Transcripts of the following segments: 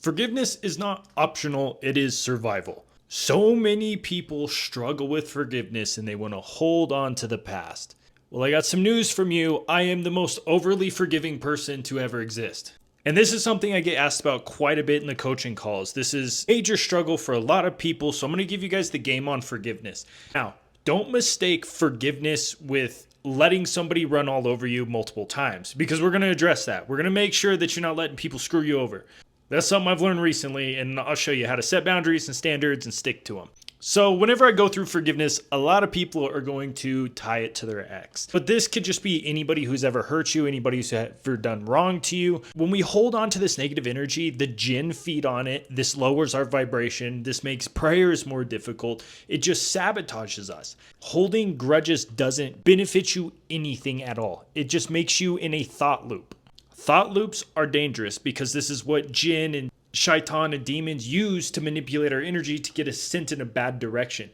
Forgiveness is not optional, it is survival. So many people struggle with forgiveness and they want to hold on to the past. Well, I got some news from you. I am the most overly forgiving person to ever exist. And this is something I get asked about quite a bit in the coaching calls. This is a major struggle for a lot of people, so I'm going to give you guys the game on forgiveness. Now, don't mistake forgiveness with letting somebody run all over you multiple times, because we're going to address that. We're going to make sure that you're not letting people screw you over. That's something I've learned recently, and I'll show you how to set boundaries and standards and stick to them. So whenever I go through forgiveness, a lot of people are going to tie it to their ex. But this could just be anybody who's ever hurt you, anybody who's ever done wrong to you. When we hold on to this negative energy, the jinn feed on it. This lowers our vibration. This makes prayers more difficult. It just sabotages us. Holding grudges doesn't benefit you anything at all. It just makes you in a thought loop. Thought loops are dangerous because this is what jinn and shaitan and demons use to manipulate our energy to get us sent in a bad direction.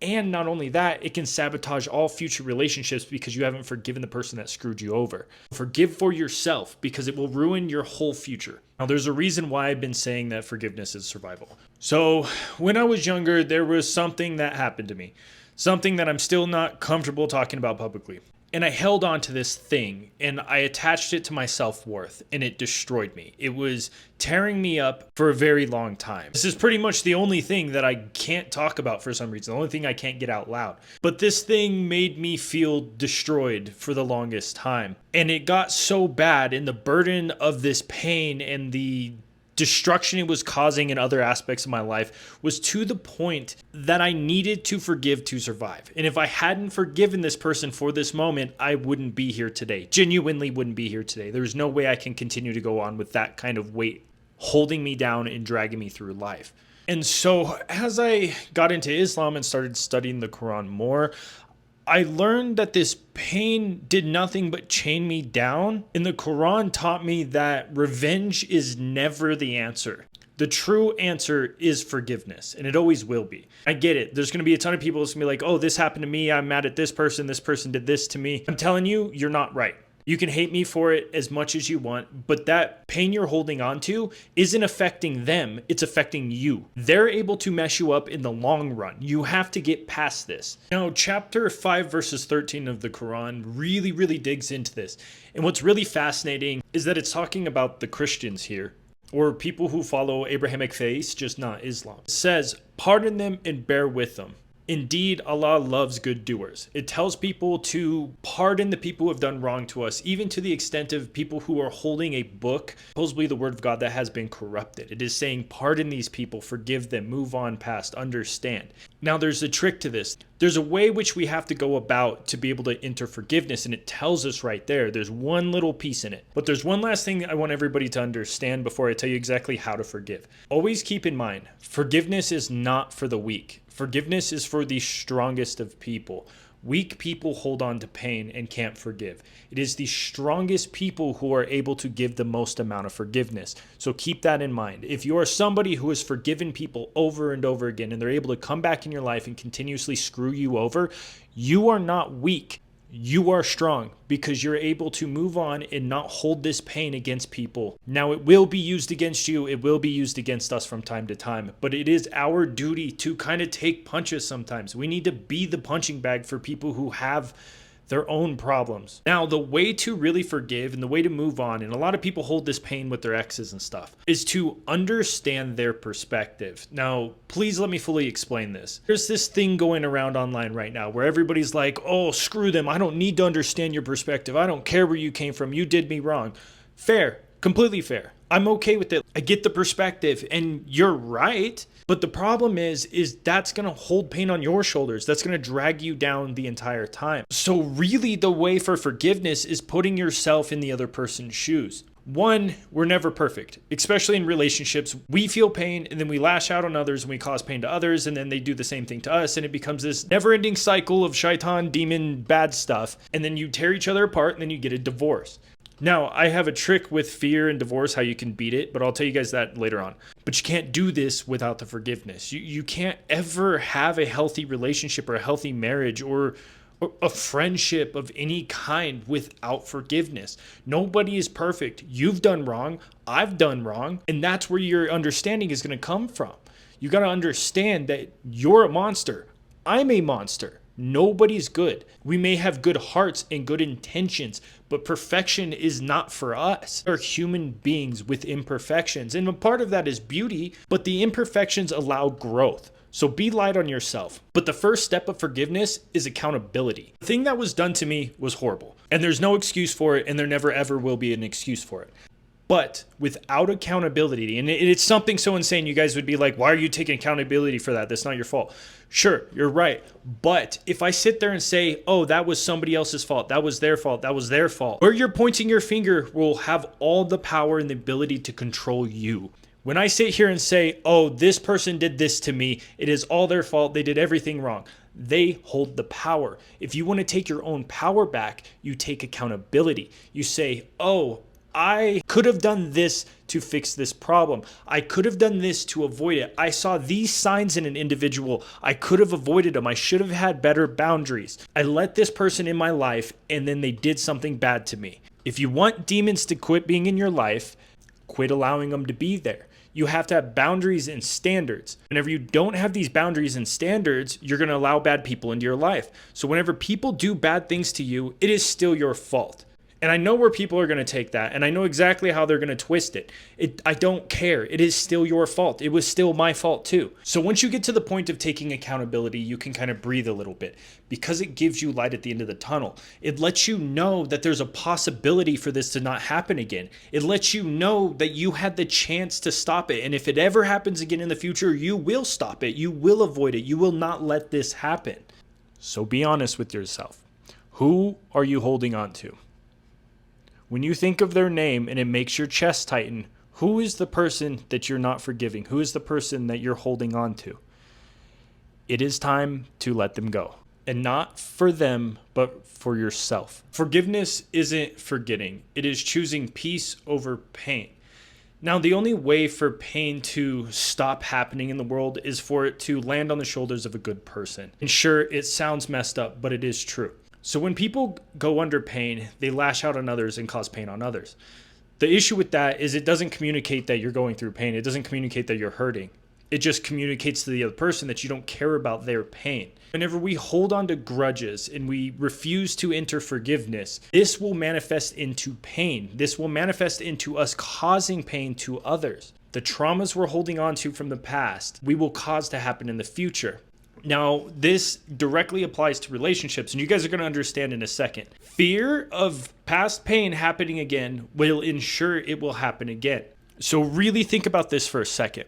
And not only that, it can sabotage all future relationships because you haven't forgiven the person that screwed you over. Forgive for yourself because it will ruin your whole future. Now, there's a reason why I've been saying that forgiveness is survival. So when I was younger, there was something that happened to me, something that I'm still not comfortable talking about publicly. And I held on to this thing and I attached it to my self-worth and it destroyed me. It was tearing me up for a very long time. This is pretty much the only thing that I can't talk about for some reason, the only thing I can't get out loud. But this thing made me feel destroyed for the longest time. And it got so bad, and the burden of this pain and the destruction it was causing in other aspects of my life was to the point that I needed to forgive to survive. And if I hadn't forgiven this person for this moment, I wouldn't be here today. Genuinely wouldn't be here today. There's no way I can continue to go on with that kind of weight holding me down and dragging me through life. And so as I got into Islam and started studying the Qur'an more, I learned that this pain did nothing but chain me down, and the Quran taught me that revenge is never the answer. The true answer is forgiveness, and it always will be. I get it. There's going to be a ton of people that's going to be like, oh, this happened to me. I'm mad at this person did this to me. I'm telling you, you're not right. You can hate me for it as much as you want, but that pain you're holding on to isn't affecting them, it's affecting you. They're able to mess you up in the long run. You have to get past this. Now, chapter 5 verses 13 of the Quran really digs into this. And what's really fascinating is that it's talking about the Christians here, or people who follow Abrahamic faiths, just not Islam. It says, pardon them and bear with them. Indeed, Allah loves good doers. It tells people to pardon the people who have done wrong to us, even to the extent of people who are holding a book, supposedly the word of God, that has been corrupted. It is saying, pardon these people, forgive them, move on past, understand. Now, there's a trick to this. There's a way which we have to go about to be able to enter forgiveness, and it tells us right there. There's one little piece in it. But there's one last thing I want everybody to understand before I tell you exactly how to forgive. Always keep in mind, forgiveness is not for the weak. Forgiveness is for the strongest of people. Weak people hold on to pain and can't forgive. It is the strongest people who are able to give the most amount of forgiveness. So keep that in mind. If you are somebody who has forgiven people over and over again and they're able to come back in your life and continuously screw you over, you are not weak. You are strong because you're able to move on and not hold this pain against people. Now, it will be used against you. It will be used against us from time to time, but it is our duty to kind of take punches sometimes. We need to be the punching bag for people who have their own problems. Now, the way to really forgive and the way to move on, and a lot of people hold this pain with their exes and stuff, is to understand their perspective. Now, please let me fully explain this. There's this thing going around online right now where everybody's like, oh, screw them. I don't need to understand your perspective. I don't care where you came from. You did me wrong. Fair. Completely fair. I'm okay with it. I get the perspective and you're right. But the problem is that's going to hold pain on your shoulders. That's going to drag you down the entire time. So really the way for forgiveness is putting yourself in the other person's shoes. One, we're never perfect, especially in relationships. We feel pain and then we lash out on others and we cause pain to others and then they do the same thing to us and it becomes this never-ending cycle of shaitan, demon, bad stuff. And then you tear each other apart and then you get a divorce. Now, I have a trick with fear and divorce, how you can beat it, but I'll tell you guys that later on. But you can't do this without the forgiveness. You can't ever have a healthy relationship or a healthy marriage or a friendship of any kind without forgiveness. Nobody is perfect. You've done wrong. I've done wrong. And that's where your understanding is going to come from. You got to understand that you're a monster. I'm a monster. Nobody's good. We may have good hearts and good intentions, but perfection is not for us. We're human beings with imperfections, and a part of that is beauty, but the imperfections allow growth. So be light on yourself. But the first step of forgiveness is accountability. The thing that was done to me was horrible, and there's no excuse for it, and there never ever will be an excuse for it. But without accountability, and it's something so insane, you guys would be like, why are you taking accountability for that? That's not your fault. Sure, you're right. But if I sit there and say, oh, that was somebody else's fault, that was their fault, that was their fault, where you're pointing your finger will have all the power and the ability to control you. When I sit here and say, oh, this person did this to me, it is all their fault, they did everything wrong. They hold the power. If you want to take your own power back, you take accountability. You say, oh, I could have done this to fix this problem. I could have done this to avoid it. I saw these signs in an individual. I could have avoided them. I should have had better boundaries. I let this person in my life and then they did something bad to me. If you want demons to quit being in your life, quit allowing them to be there. You have to have boundaries and standards. Whenever you don't have these boundaries and standards, you're going to allow bad people into your life. So whenever people do bad things to you, it is still your fault. And I know where people are going to take that, and I know exactly how they're going to twist it. I don't care. It is still your fault. It was still my fault too. So once you get to the point of taking accountability, you can kind of breathe a little bit because it gives you light at the end of the tunnel. It lets you know that there's a possibility for this to not happen again. It lets you know that you had the chance to stop it. And if it ever happens again in the future, you will stop it. You will avoid it. You will not let this happen. So be honest with yourself. Who are you holding on to? When you think of their name and it makes your chest tighten, who is the person that you're not forgiving? Who is the person that you're holding on to? It is time to let them go. And not for them, but for yourself. Forgiveness isn't forgetting. It is choosing peace over pain. Now, the only way for pain to stop happening in the world is for it to land on the shoulders of a good person. And sure, it sounds messed up, but it is true. So when people go under pain, they lash out on others and cause pain on others. The issue with that is it doesn't communicate that you're going through pain. It doesn't communicate that you're hurting. It just communicates to the other person that you don't care about their pain. Whenever we hold on to grudges and we refuse to enter forgiveness, this will manifest into pain. This will manifest into us causing pain to others. The traumas we're holding on to from the past, we will cause to happen in the future. Now, this directly applies to relationships, and you guys are going to understand in a second. Fear of past pain happening again will ensure it will happen again. So really think about this for a second.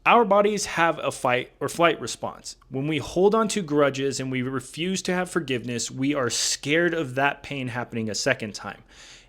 Our bodies have a fight or flight response. When we hold on to grudges and we refuse to have forgiveness, we are scared of that pain happening a second time.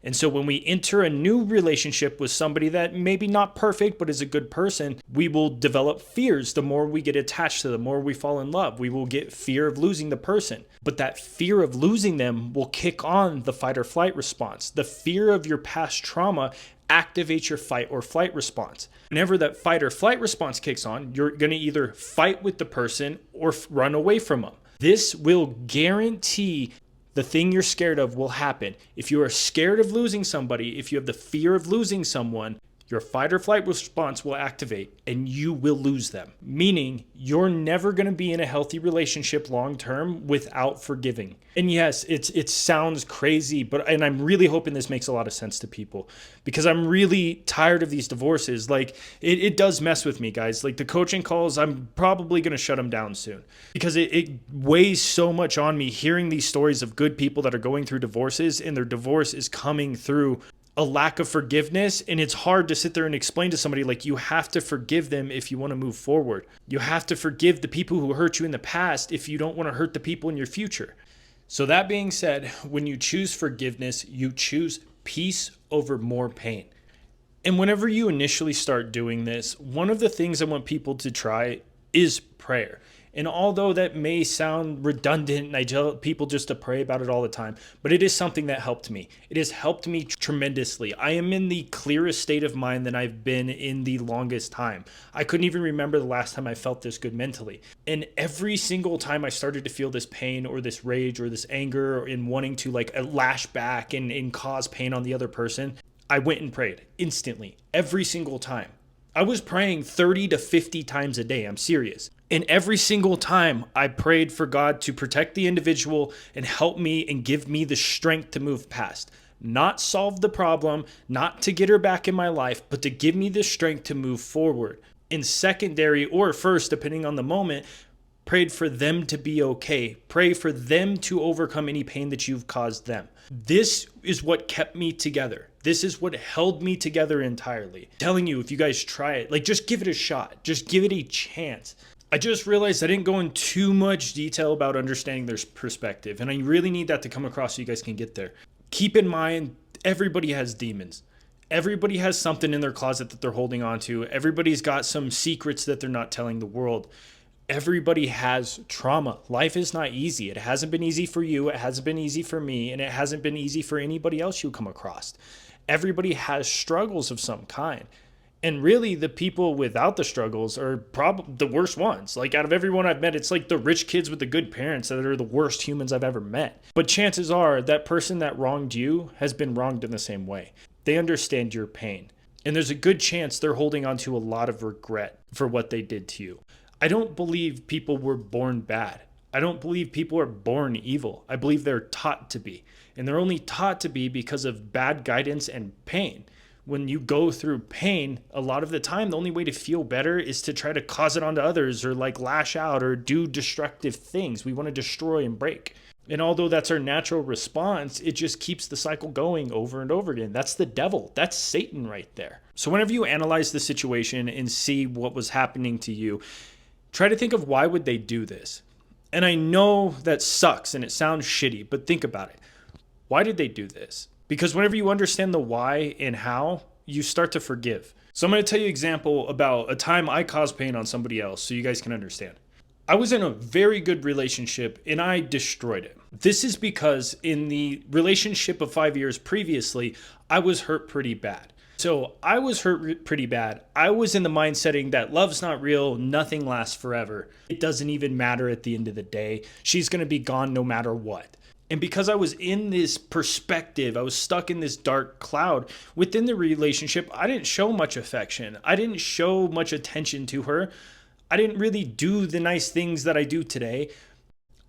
And so when we enter a new relationship with somebody that maybe not perfect, but is a good person, we will develop fears. The more we get attached to them, the more we fall in love, we will get fear of losing the person. But that fear of losing them will kick on the fight or flight response. The fear of your past trauma activates your fight or flight response. Whenever that fight or flight response kicks on, you're going to either fight with the person or run away from them. This will guarantee the thing you're scared of will happen. If you are scared of losing somebody, if you have the fear of losing someone, your fight or flight response will activate and you will lose them. Meaning you're never going to be in a healthy relationship long term without forgiving. And yes, it sounds crazy, and I'm really hoping this makes a lot of sense to people because I'm really tired of these divorces. Like it does mess with me, guys. Like the coaching calls, I'm probably going to shut them down soon because it weighs so much on me hearing these stories of good people that are going through divorces and their divorce is coming through a lack of forgiveness. And it's hard to sit there and explain to somebody like you have to forgive them if you want to move forward. You have to forgive the people who hurt you in the past if you don't want to hurt the people in your future. So that being said, when you choose forgiveness, you choose peace over more pain. And whenever you initially start doing this, one of the things I want people to try is prayer. And although that may sound redundant, and I tell people just to pray about it all the time, but it is something that helped me. It has helped me tremendously. I am in the clearest state of mind than I've been in the longest time. I couldn't even remember the last time I felt this good mentally. And every single time I started to feel this pain or this rage or this anger in wanting to like lash back and cause pain on the other person, I went and prayed instantly, every single time. I was praying 30 to 50 times a day. I'm serious. And every single time I prayed for God to protect the individual and help me and give me the strength to move past. Not solve the problem, not to get her back in my life, but to give me the strength to move forward. In secondary or first, depending on the moment, prayed for them to be okay. Pray for them to overcome any pain that you've caused them. This is what kept me together. This is what held me together entirely. I'm telling you, if you guys try it, like just give it a shot. Just give it a chance. I just realized I didn't go in too much detail about understanding their perspective, and I really need that to come across so you guys can get there. Keep in mind, everybody has demons. Everybody has something in their closet that they're holding on to. Everybody's got some secrets that they're not telling the world. Everybody has trauma. Life is not easy. It hasn't been easy for you. It hasn't been easy for me. And it hasn't been easy for anybody else you come across. Everybody has struggles of some kind. And really, the people without the struggles are probably the worst ones. Like out of everyone I've met, it's like the rich kids with the good parents that are the worst humans I've ever met. But chances are that person that wronged you has been wronged in the same way. They understand your pain. And there's a good chance they're holding on to a lot of regret for what they did to you. I don't believe people were born bad. I don't believe people are born evil. I believe they're taught to be. And they're only taught to be because of bad guidance and pain. When you go through pain, a lot of the time, the only way to feel better is to try to cause it onto others or like lash out or do destructive things. We want to destroy and break. And although that's our natural response, it just keeps the cycle going over and over again. That's the devil. That's Satan right there. So whenever you analyze the situation and see what was happening to you, try to think of why would they do this? And I know that sucks and it sounds shitty, but think about it. Why did they do this? Because whenever you understand the why and how, you start to forgive. So I'm going to tell you an example about a time I caused pain on somebody else so you guys can understand. I was in a very good relationship and I destroyed it. This is because in the relationship of 5 years previously, I was hurt pretty bad. So I was hurt pretty bad. I was in the mindsetting that love's not real, nothing lasts forever. It doesn't even matter at the end of the day. She's going to be gone no matter what. And because I was in this perspective, I was stuck in this dark cloud within the relationship, I didn't show much affection. I didn't show much attention to her. I didn't really do the nice things that I do today.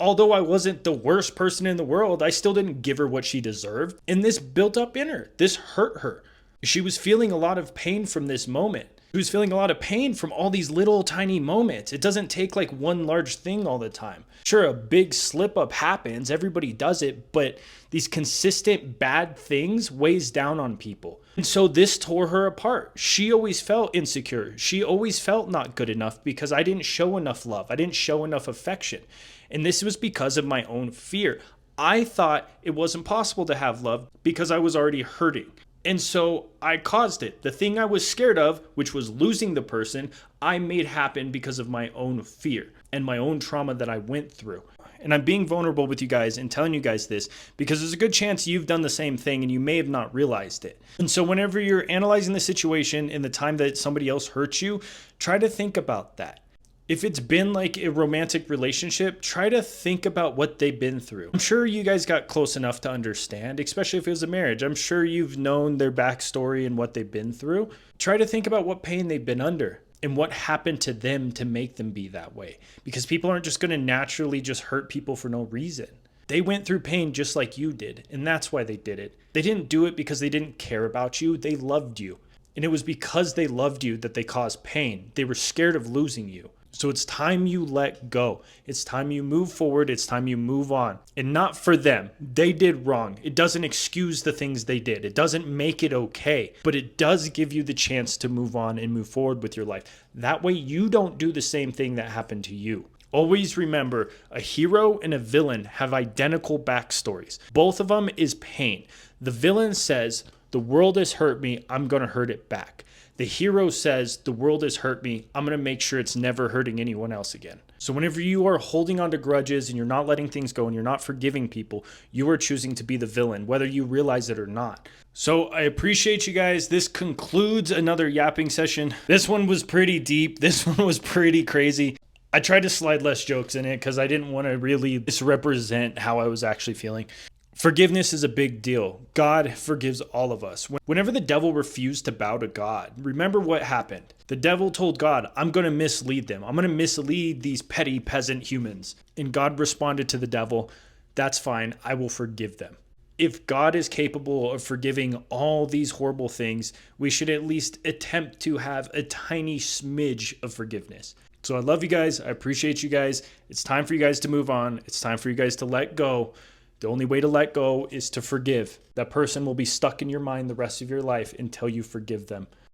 Although I wasn't the worst person in the world, I still didn't give her what she deserved. And this built up in her. This hurt her. She was feeling a lot of pain from this moment. She was feeling a lot of pain from all these little tiny moments. It doesn't take like one large thing all the time. Sure, a big slip up happens. Everybody does it. But these consistent bad things weighs down on people. And so this tore her apart. She always felt insecure. She always felt not good enough because I didn't show enough love. I didn't show enough affection. And this was because of my own fear. I thought it wasn't possible to have love because I was already hurting. And so I caused it. The thing I was scared of, which was losing the person, I made happen because of my own fear and my own trauma that I went through. And I'm being vulnerable with you guys and telling you guys this because there's a good chance you've done the same thing and you may have not realized it. And so whenever you're analyzing the situation in the time that somebody else hurt you, try to think about that. If it's been like a romantic relationship, try to think about what they've been through. I'm sure you guys got close enough to understand, especially if it was a marriage. I'm sure you've known their backstory and what they've been through. Try to think about what pain they've been under and what happened to them to make them be that way. Because people aren't just going to naturally just hurt people for no reason. They went through pain just like you did, and that's why they did it. They didn't do it because they didn't care about you. They loved you. And it was because they loved you that they caused pain. They were scared of losing you. So it's time you let go. It's time you move forward. It's time you move on. And not for them. They did wrong. It doesn't excuse the things they did. It doesn't make it okay. But it does give you the chance to move on and move forward with your life. That way you don't do the same thing that happened to you. Always remember, a hero and a villain have identical backstories. Both of them is pain. The villain says, the world has hurt me. I'm going to hurt it back. The hero says, the world has hurt me. I'm going to make sure it's never hurting anyone else again. So whenever you are holding on to grudges and you're not letting things go and you're not forgiving people, you are choosing to be the villain, whether you realize it or not. So I appreciate you guys. This concludes another yapping session. This one was pretty deep. This one was pretty crazy. I tried to slide less jokes in it because I didn't want to really misrepresent how I was actually feeling. Forgiveness is a big deal. God forgives all of us. Whenever the devil refused to bow to God, remember what happened. The devil told God, I'm going to mislead them. I'm going to mislead these petty peasant humans. And God responded to the devil, that's fine. I will forgive them. If God is capable of forgiving all these horrible things, we should at least attempt to have a tiny smidge of forgiveness. So I love you guys. I appreciate you guys. It's time for you guys to move on. It's time for you guys to let go. The only way to let go is to forgive. That person will be stuck in your mind the rest of your life until you forgive them.